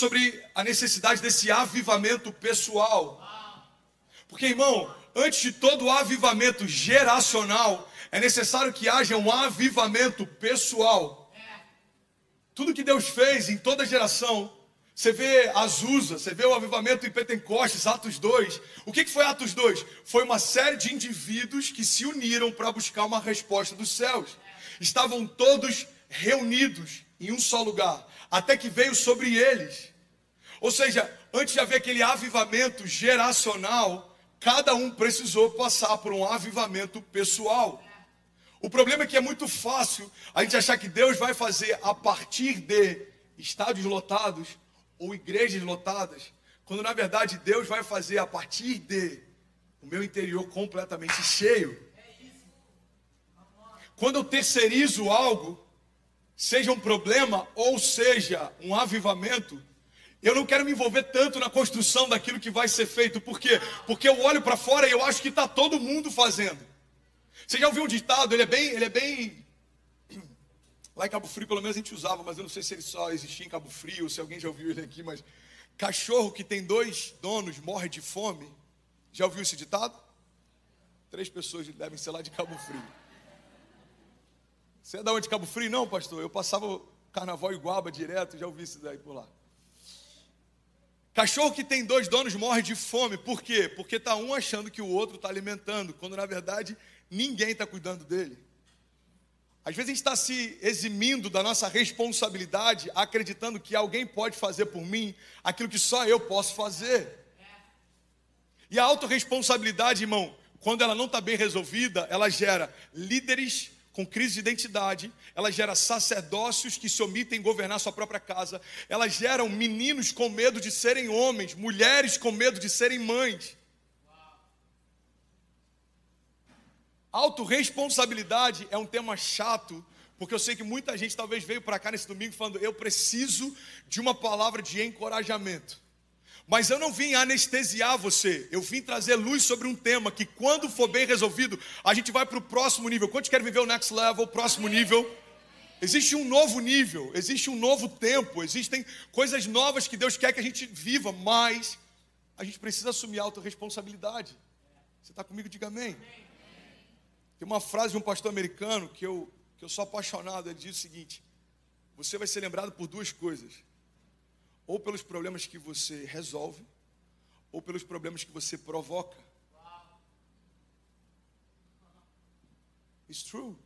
sobre a necessidade desse avivamento pessoal. Porque, irmão, antes de todo avivamento geracional, é necessário que haja um avivamento pessoal. Tudo que Deus fez em toda geração, você vê Azusa, você vê o avivamento em Pentecostes, Atos 2. O que foi Atos 2? Foi uma série de indivíduos que se uniram para buscar uma resposta dos céus. Estavam todos reunidos em um só lugar, até que veio sobre eles. Ou seja, antes de haver aquele avivamento geracional, cada um precisou passar por um avivamento pessoal. O problema é que é muito fácil a gente achar que Deus vai fazer a partir de estádios lotados ou igrejas lotadas, quando na verdade Deus vai fazer a partir de o meu interior completamente cheio. Quando eu terceirizo algo, seja um problema ou seja um avivamento, eu não quero me envolver tanto na construção daquilo que vai ser feito. Por quê? Porque eu olho para fora e eu acho que está todo mundo fazendo. Você já ouviu um ditado? Ele é bem... Lá em Cabo Frio, pelo menos a gente usava, mas eu não sei se ele só existia em Cabo Frio, ou se alguém já ouviu ele aqui, mas... Cachorro que tem 2 donos morre de fome. Já ouviu esse ditado? 3 pessoas devem ser lá de Cabo Frio. Você é da onde, Cabo Frio? Não, pastor, eu passava o Carnaval Iguaba direto, já ouvi isso daí por lá. Cachorro que tem 2 donos morre de fome. Por quê? Porque está um achando que o outro está alimentando, quando na verdade ninguém está cuidando dele. Às vezes a gente está se eximindo da nossa responsabilidade, acreditando que alguém pode fazer por mim aquilo que só eu posso fazer. E a autorresponsabilidade, irmão, quando ela não está bem resolvida, ela gera líderes com crise de identidade, ela gera sacerdócios que se omitem em governar sua própria casa, ela gera meninos com medo de serem homens, mulheres com medo de serem mães. Autorresponsabilidade é um tema chato, porque eu sei que muita gente talvez veio para cá nesse domingo falando, eu preciso de uma palavra de encorajamento. Mas eu não vim anestesiar você, eu vim trazer luz sobre um tema que quando for bem resolvido, a gente vai para o próximo nível. Quantos querem viver o next level, o próximo nível? Existe um novo nível, existe um novo tempo, existem coisas novas que Deus quer que a gente viva, mas a gente precisa assumir a autorresponsabilidade. Você está comigo? Diga amém. Tem uma frase de um pastor americano que eu sou apaixonado, ele diz o seguinte: você vai ser lembrado por 2 coisas, ou pelos problemas que você resolve, ou pelos problemas que você provoca. It's true.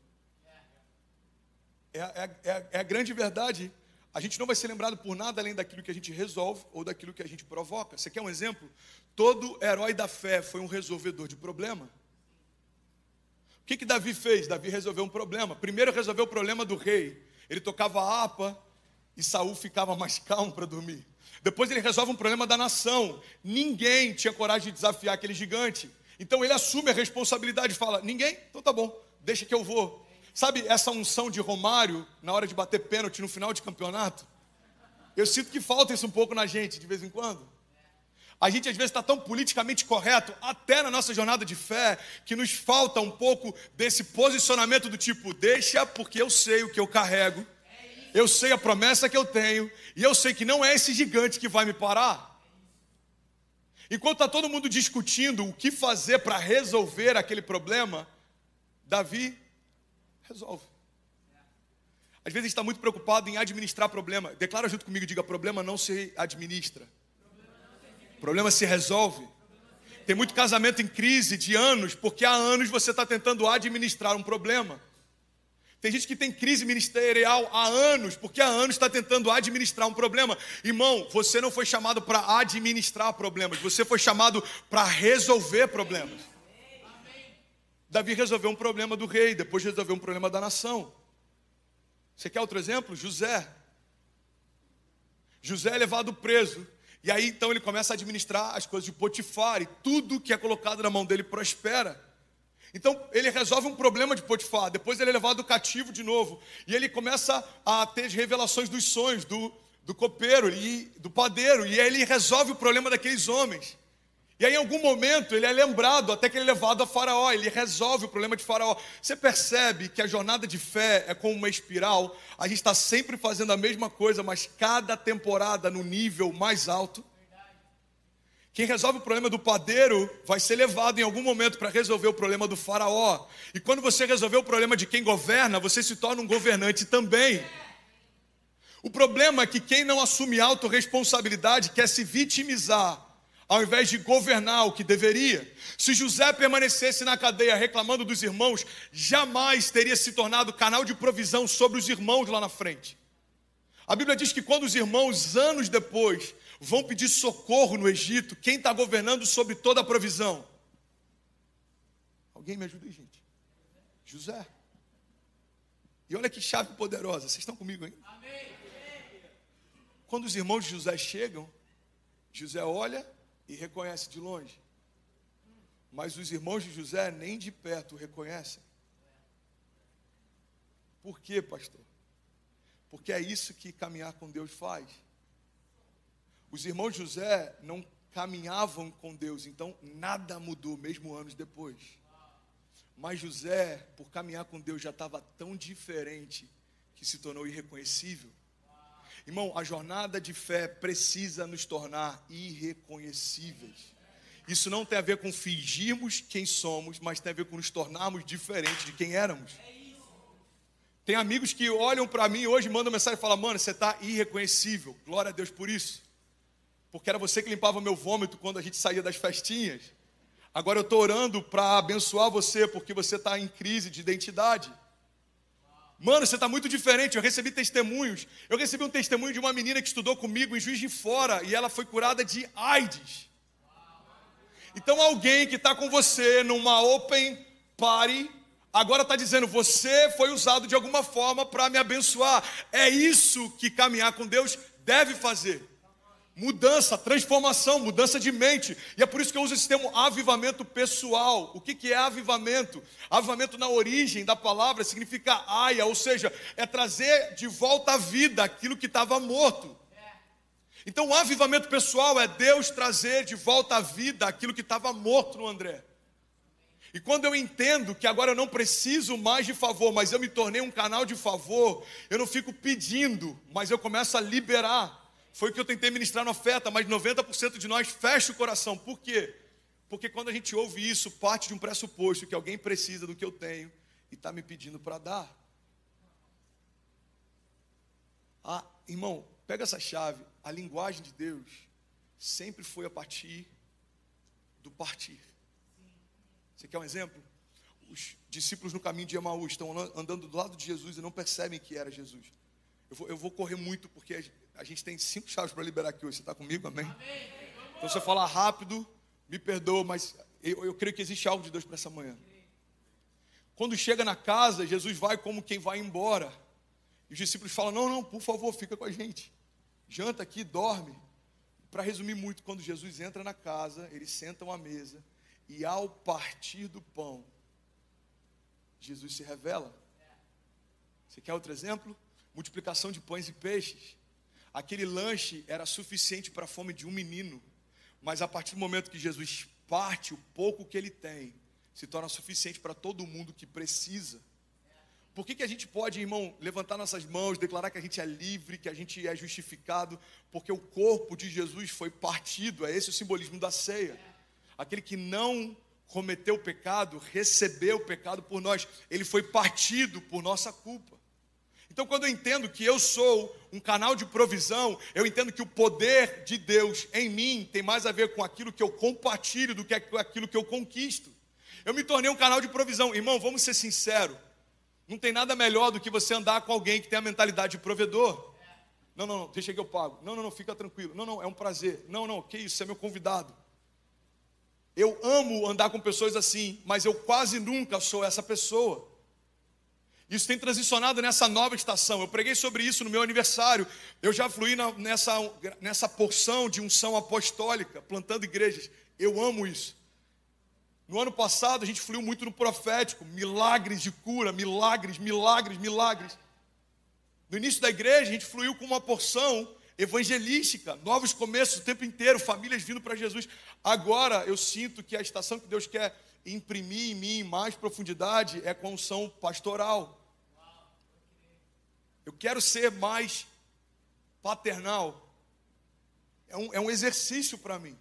É a grande verdade. A gente não vai ser lembrado por nada além daquilo que a gente resolve ou daquilo que a gente provoca. Você quer um exemplo? Todo herói da fé foi um resolvedor de problema. O que Davi fez? Davi resolveu um problema. Primeiro resolveu o problema do rei. Ele tocava a harpa e Saul ficava mais calmo para dormir. Depois ele resolve um problema da nação. Ninguém tinha coragem de desafiar aquele gigante. Então ele assume a responsabilidade e fala, ninguém? Então tá bom, deixa que eu vou. Sabe essa unção de Romário na hora de bater pênalti no final de campeonato? Eu sinto que falta isso um pouco na gente de vez em quando. A gente às vezes está tão politicamente correto, até na nossa jornada de fé, que nos falta um pouco desse posicionamento do tipo, deixa porque eu sei o que eu carrego, eu sei a promessa que eu tenho, e eu sei que não é esse gigante que vai me parar. Enquanto está todo mundo discutindo o que fazer para resolver aquele problema, Davi resolve. Às vezes a gente está muito preocupado em administrar problema. Declara junto comigo, diga, problema não se administra. Problema se resolve. Tem muito casamento em crise de anos, porque há anos você está tentando administrar um problema. Tem gente que tem crise ministerial há anos, porque há anos está tentando administrar um problema. Irmão, você não foi chamado para administrar problemas, você foi chamado para resolver problemas. Davi resolveu um problema do rei, depois resolveu um problema da nação. Você quer outro exemplo? José. José é levado preso. E aí então ele começa a administrar as coisas de Potifar, e tudo que é colocado na mão dele prospera. Então ele resolve um problema de Potifar, depois ele é levado cativo de novo, e ele começa a ter as revelações dos sonhos do copeiro e do padeiro, e aí ele resolve o problema daqueles homens. E aí, em algum momento, ele é lembrado, até que ele é levado a Faraó, ele resolve o problema de Faraó. Você percebe que a jornada de fé é como uma espiral, a gente está sempre fazendo a mesma coisa, mas cada temporada no nível mais alto. Quem resolve o problema do padeiro vai ser levado em algum momento para resolver o problema do Faraó. E quando você resolver o problema de quem governa, você se torna um governante também. O problema é que quem não assume autorresponsabilidade quer se vitimizar, ao invés de governar o que deveria. Se José permanecesse na cadeia reclamando dos irmãos, jamais teria se tornado canal de provisão sobre os irmãos lá na frente. A Bíblia diz que quando os irmãos, anos depois, vão pedir socorro no Egito, quem está governando sobre toda a provisão? Alguém me ajuda aí, gente? José. E olha que chave poderosa, vocês estão comigo ainda? Amém. Quando os irmãos de José chegam, José olha e reconhece de longe. Mas os irmãos de José nem de perto o reconhecem. Por quê, pastor? Porque é isso que caminhar com Deus faz. Os irmãos de José não caminhavam com Deus, então nada mudou, mesmo anos depois. Mas José, por caminhar com Deus, já estava tão diferente que se tornou irreconhecível. Irmão, a jornada de fé precisa nos tornar irreconhecíveis. Isso não tem a ver com fingirmos quem somos, mas tem a ver com nos tornarmos diferentes de quem éramos. Tem amigos que olham para mim hoje, mandam mensagem e falam: mano, você está irreconhecível. Glória a Deus por isso. Porque era você que limpava meu vômito quando a gente saía das festinhas. Agora eu estou orando para abençoar você, porque você está em crise de identidade. Mano, você está muito diferente. Eu recebi testemunhos. Eu recebi um testemunho de uma menina que estudou comigo em Juiz de Fora e ela foi curada de AIDS. Então alguém que está com você numa open party agora está dizendo: você foi usado de alguma forma para me abençoar. É isso que caminhar com Deus deve fazer. Mudança, transformação, mudança de mente. E é por isso que eu uso esse termo avivamento pessoal. O que é avivamento? Avivamento na origem da palavra significa aia, ou seja, é trazer de volta à vida aquilo que estava morto. Então o avivamento pessoal é Deus trazer de volta à vida aquilo que estava morto no André. E quando eu entendo que agora eu não preciso mais de favor, mas eu me tornei um canal de favor, eu não fico pedindo, mas eu começo a liberar. Foi o que eu tentei ministrar na oferta, mas 90% de nós fecha o coração. Por quê? Porque quando a gente ouve isso, parte de um pressuposto que alguém precisa do que eu tenho e está me pedindo para dar. Ah, irmão, pega essa chave. A linguagem de Deus sempre foi a partir do partir. Você quer um exemplo? Os discípulos no caminho de Emaús estão andando do lado de Jesus e não percebem que era Jesus. Eu vou correr muito porque a gente tem 5 chaves para liberar aqui hoje. Você está comigo? Amém? Então, se eu falar rápido, me perdoa, mas eu creio que existe algo de Deus para essa manhã. Quando chega na casa, Jesus vai como quem vai embora. E os discípulos falam: não, por favor, fica com a gente. Janta aqui, dorme. Para resumir muito, quando Jesus entra na casa, eles sentam à mesa. E ao partir do pão, Jesus se revela. Você quer outro exemplo? Multiplicação de pães e peixes. Aquele lanche era suficiente para a fome de um menino, mas a partir do momento que Jesus parte, o pouco que ele tem se torna suficiente para todo mundo que precisa. Por que a gente pode, irmão, levantar nossas mãos, declarar que a gente é livre, que a gente é justificado? Porque o corpo de Jesus foi partido. É esse o simbolismo da ceia. Aquele que não cometeu o pecado, recebeu o pecado por nós. Ele foi partido por nossa culpa. Então, quando eu entendo que eu sou um canal de provisão, eu entendo que o poder de Deus em mim tem mais a ver com aquilo que eu compartilho do que com aquilo que eu conquisto. Eu me tornei um canal de provisão. Irmão, vamos ser sinceros. Não tem nada melhor do que você andar com alguém que tem a mentalidade de provedor. Não, deixa que eu pago. Não, fica tranquilo. Não, é um prazer. Não, que isso, você é meu convidado. Eu amo andar com pessoas assim, mas eu quase nunca sou essa pessoa. Isso tem transicionado nessa nova estação. Eu preguei sobre isso no meu aniversário. Eu já fluí nessa porção de unção apostólica, plantando igrejas. Eu amo isso. No ano passado, a gente fluiu muito no profético. Milagres de cura, milagres. No início da igreja, a gente fluiu com uma porção evangelística, novos começos o tempo inteiro, famílias vindo para Jesus. Agora eu sinto que a estação que Deus quer imprimir em mim em mais profundidade é com a unção pastoral. Eu quero ser mais paternal. É um exercício para mim.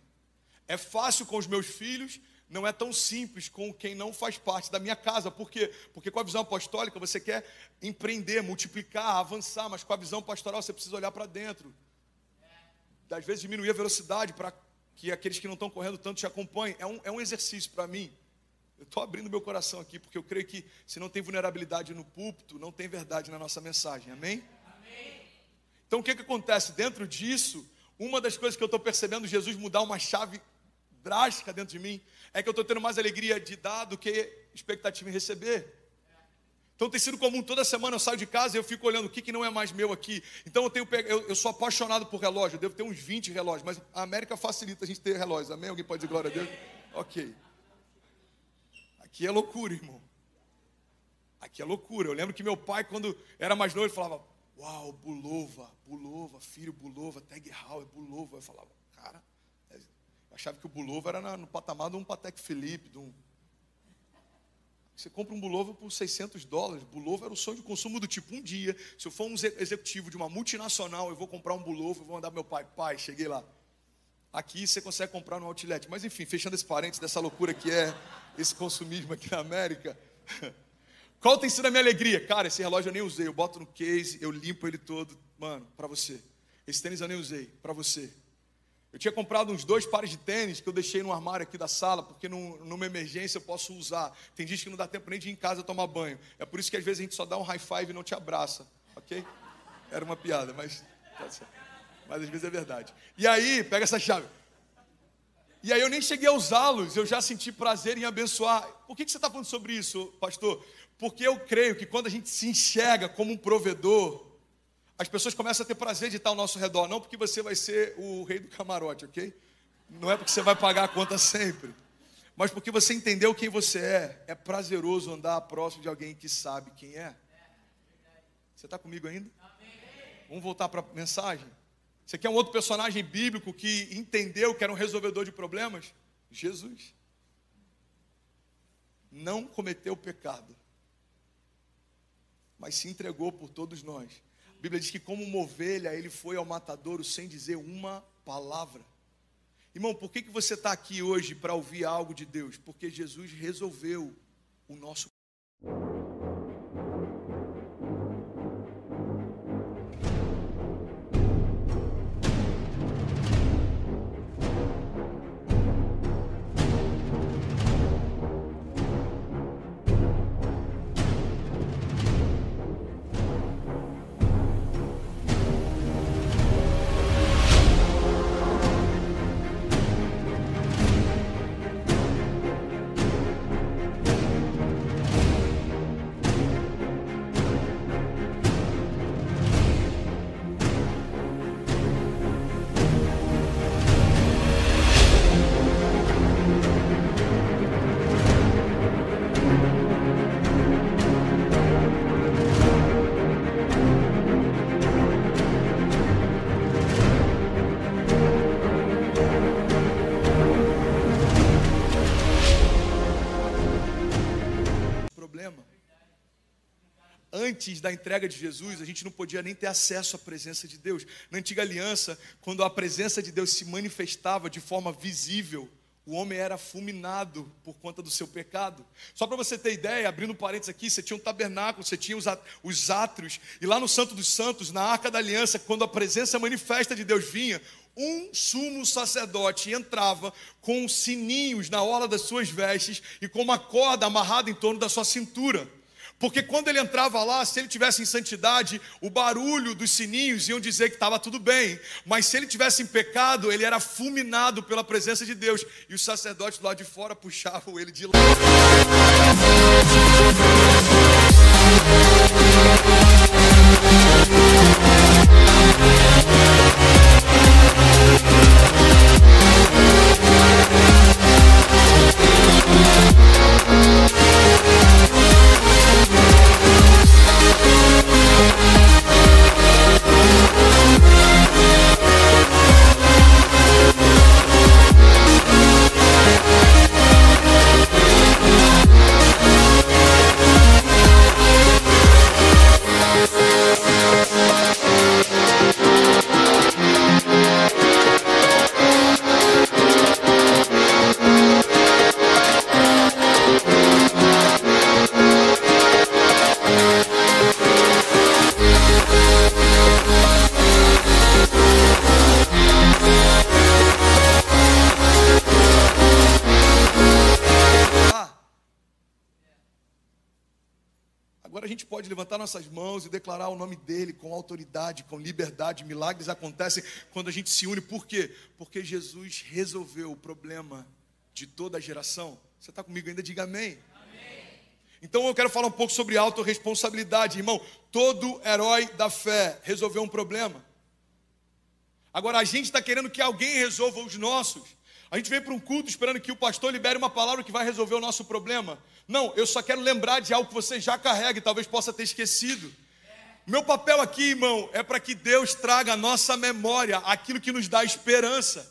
É fácil com os meus filhos, não é tão simples com quem não faz parte da minha casa. Por quê? Porque com a visão apostólica você quer empreender, multiplicar, avançar, mas com a visão pastoral você precisa olhar para dentro. Às vezes diminuir a velocidade para que aqueles que não estão correndo tanto te acompanhem. É um exercício para mim. Eu estou abrindo meu coração aqui, porque eu creio que se não tem vulnerabilidade no púlpito, não tem verdade na nossa mensagem. Amém? Amém. Então o que acontece? Dentro disso, uma das coisas que eu estou percebendo Jesus mudar uma chave drástica dentro de mim, é que eu estou tendo mais alegria de dar do que expectativa em receber. Então tem sido comum, toda semana eu saio de casa e eu fico olhando o que não é mais meu aqui. Então eu sou apaixonado por relógio, eu devo ter uns 20 relógios, mas a América facilita a gente ter relógios, amém? Alguém pode dizer glória a Deus? Ok. Aqui é loucura, irmão. Aqui é loucura. Eu lembro que meu pai, quando era mais novo, ele falava, uau, Bulova, filho, Bulova, Tag Heuer, Bulova. Eu falava, cara, eu achava que o Bulova era no patamar de um Patek Philippe, de um... Você compra um Bulova por $600. Bulova era o sonho de consumo do tipo, um dia, se eu for um executivo de uma multinacional, eu vou comprar um Bulova, eu vou mandar pro meu pai. Pai, cheguei lá. Aqui você consegue comprar no outlet. Mas enfim, fechando esse parênteses dessa loucura que é esse consumismo aqui na América. Qual tem sido a minha alegria? Cara, esse relógio eu nem usei. Eu boto no case, eu limpo ele todo. Mano, pra você. Esse tênis eu nem usei, pra você. Eu tinha comprado uns 2 pares de tênis que eu deixei no armário aqui da sala, porque numa emergência eu posso usar. Tem dias que não dá tempo nem de ir em casa tomar banho. É por isso que às vezes a gente só dá um high five e não te abraça, ok? Era uma piada, mas às vezes é verdade. E aí, pega essa chave. E aí eu nem cheguei a usá-los, eu já senti prazer em abençoar. Por que você está falando sobre isso, pastor? Porque eu creio que quando a gente se enxerga como um provedor, as pessoas começam a ter prazer de estar ao nosso redor. Não porque você vai ser o rei do camarote, ok? Não é porque você vai pagar a conta sempre. Mas porque você entendeu quem você é. É prazeroso andar próximo de alguém que sabe quem é. Você está comigo ainda? Vamos voltar para a mensagem? Você quer um outro personagem bíblico que entendeu que era um resolvedor de problemas? Jesus. Não cometeu pecado, mas se entregou por todos nós. A Bíblia diz que como uma ovelha, ele foi ao matadouro sem dizer uma palavra. Irmão, por que você está aqui hoje para ouvir algo de Deus? Porque Jesus resolveu o nosso Antes da entrega de Jesus, a gente não podia nem ter acesso à presença de Deus. Na antiga aliança, quando a presença de Deus se manifestava de forma visível, o homem era fulminado por conta do seu pecado. Só para você ter ideia, abrindo parênteses aqui, você tinha um tabernáculo, você tinha os átrios, e lá no Santo dos Santos, na Arca da Aliança, quando a presença manifesta de Deus vinha, um sumo sacerdote entrava com sininhos na orla das suas vestes e com uma corda amarrada em torno da sua cintura. Porque quando ele entrava lá, se ele tivesse em santidade, o barulho dos sininhos iam dizer que estava tudo bem. Mas se ele tivesse em pecado, ele era fulminado pela presença de Deus. E os sacerdotes lá de fora puxavam ele de lá. Agora a gente pode levantar nossas mãos e declarar o nome dele com autoridade, com liberdade. Milagres acontecem quando a gente se une. Por quê? Porque Jesus resolveu o problema de toda a geração. Você está comigo ainda? Diga amém. Então eu quero falar um pouco sobre autorresponsabilidade, irmão. Todo herói da fé resolveu um problema. Agora a gente está querendo que alguém resolva os nossos. A gente vem para um culto esperando que o pastor libere uma palavra que vai resolver o nosso problema. Não, eu só quero lembrar de algo que você já carrega e talvez possa ter esquecido. Meu papel aqui, irmão, é para que Deus traga à nossa memória aquilo que nos dá esperança.